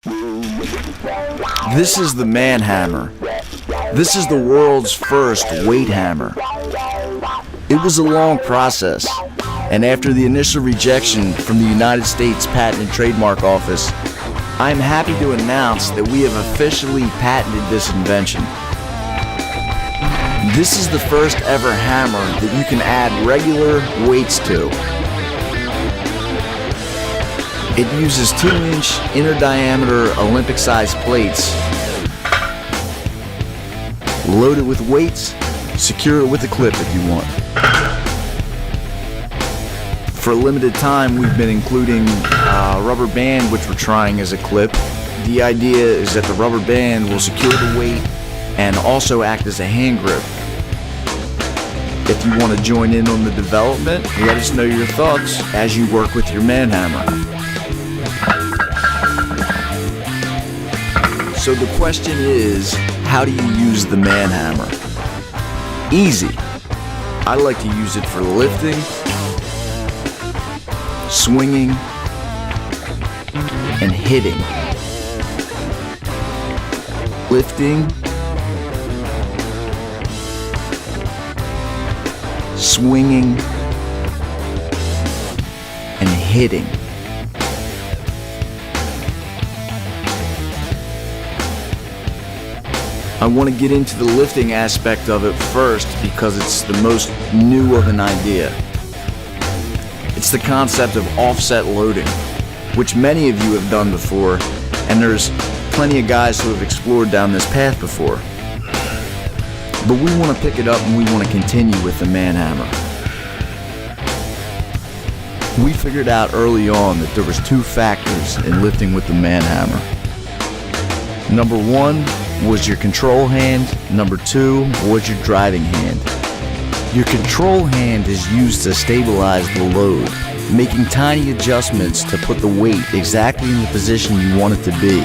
This is the ManHammer. This is the world's first weight hammer. It was a long process, and after the initial rejection from the United States Patent and Trademark Office, I am happy to announce that we have officially patented this invention. This is the first ever hammer that you can add regular weights to. It uses 2-inch inner diameter Olympic-sized plates. Load it with weights, secure it with a clip if you want. For a limited time, we've been including a rubber band, which we're trying as a clip. The idea is that the rubber band will secure the weight and also act as a hand grip. If you want to join in on the development, let us know your thoughts as you work with your ManHammer. So the question is, how do you use the ManHammer? Easy. I like to use it for lifting, swinging, and hitting. Lifting, swinging, and hitting. I want to get into the lifting aspect of it first because it's the most new of an idea. It's the concept of offset loading, which many of you have done before, and there's plenty of guys who have explored down this path before. But we want to pick it up and we want to continue with the ManHammer. We figured out early on that there was 2 factors in lifting with the ManHammer. Number 1 was your control hand. Number 2 was your driving hand. Your control hand is used to stabilize the load, making tiny adjustments to put the weight exactly in the position you want it to be.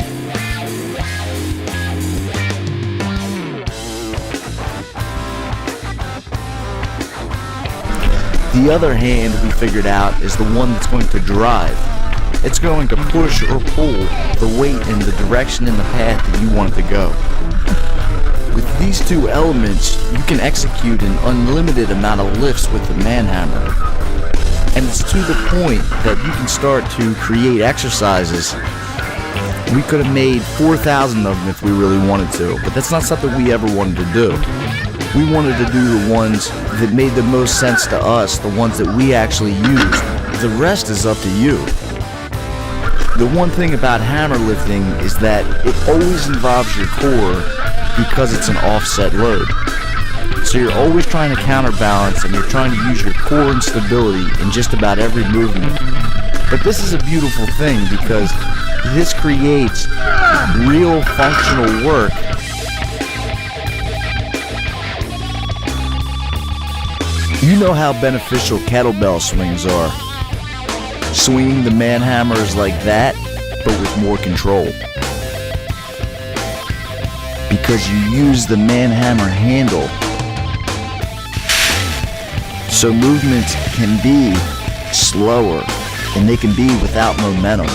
The other hand we figured out is the one that's going to drive. It's going to push or pull the weight in the direction and the path that you want it to go. With these 2 elements, you can execute an unlimited amount of lifts with the ManHammer. And it's to the point that you can start to create exercises. We could have made 4,000 of them if we really wanted to, but that's not something we ever wanted to do. We wanted to do the ones that made the most sense to us, the ones that we actually used. The rest is up to you. The one thing about hammer lifting is that it always involves your core because it's an offset load. So you're always trying to counterbalance and you're trying to use your core and stability in just about every movement. But this is a beautiful thing because this creates real functional work. You know how beneficial kettlebell swings are. Swinging the ManHammer is like that, but with more control. Because you use the ManHammer handle. So movements can be slower, and they can be without momentum.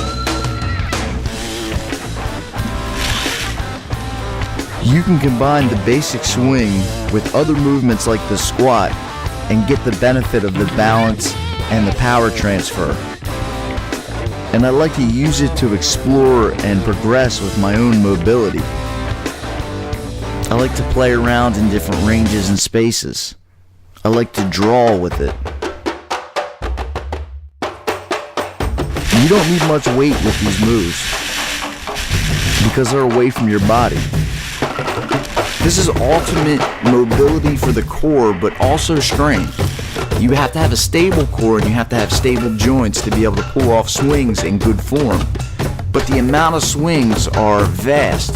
You can combine the basic swing with other movements like the squat and get the benefit of the balance and the power transfer. And I like to use it to explore and progress with my own mobility. I like to play around in different ranges and spaces. I like to draw with it. You don't need much weight with these moves because they're away from your body. This is ultimate mobility for the core, but also strength. You have to have a stable core and you have to have stable joints to be able to pull off swings in good form. But the amount of swings are vast.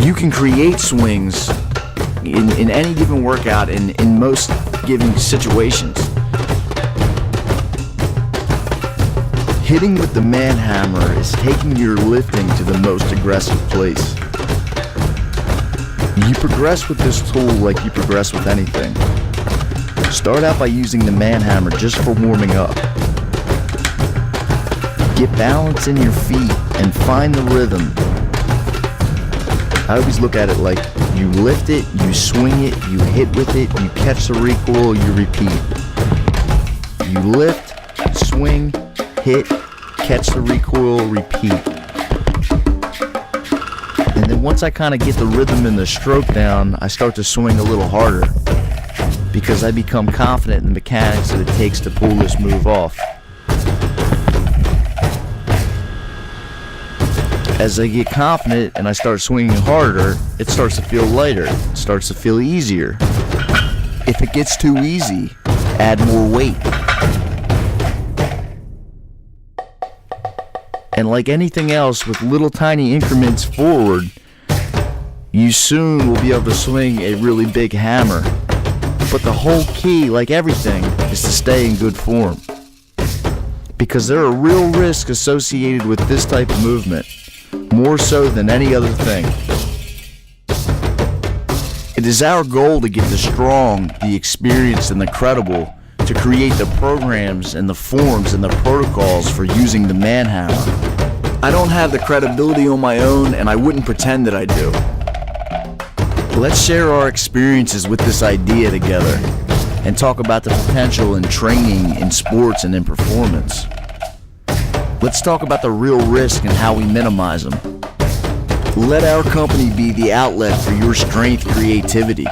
You can create swings in any given workout in most given situations. Hitting with the ManHammer is taking your lifting to the most aggressive place. You progress with this tool like you progress with anything. Start out by using the ManHammer just for warming up. Get balance in your feet and find the rhythm. I always look at it like you lift it, you swing it, you hit with it, you catch the recoil, you repeat. You lift, swing, hit, catch the recoil, repeat. And then once I kind of get the rhythm and the stroke down, I start to swing a little harder because I become confident in the mechanics that it takes to pull this move off. As I get confident and I start swinging harder, it starts to feel lighter, it starts to feel easier. If it gets too easy, add more weight. And like anything else, with little tiny increments forward, you soon will be able to swing a really big hammer. But the whole key, like everything, is to stay in good form. Because there are real risks associated with this type of movement, more so than any other thing. It is our goal to get the strong, the experienced, and the credible to create the programs and the forms and the protocols for using the ManHammer. I don't have the credibility on my own, and I wouldn't pretend that I do. Let's share our experiences with this idea together and talk about the potential in training, in sports, and in performance. Let's talk about the real risk and how we minimize them. Let our company be the outlet for your strength, creativity.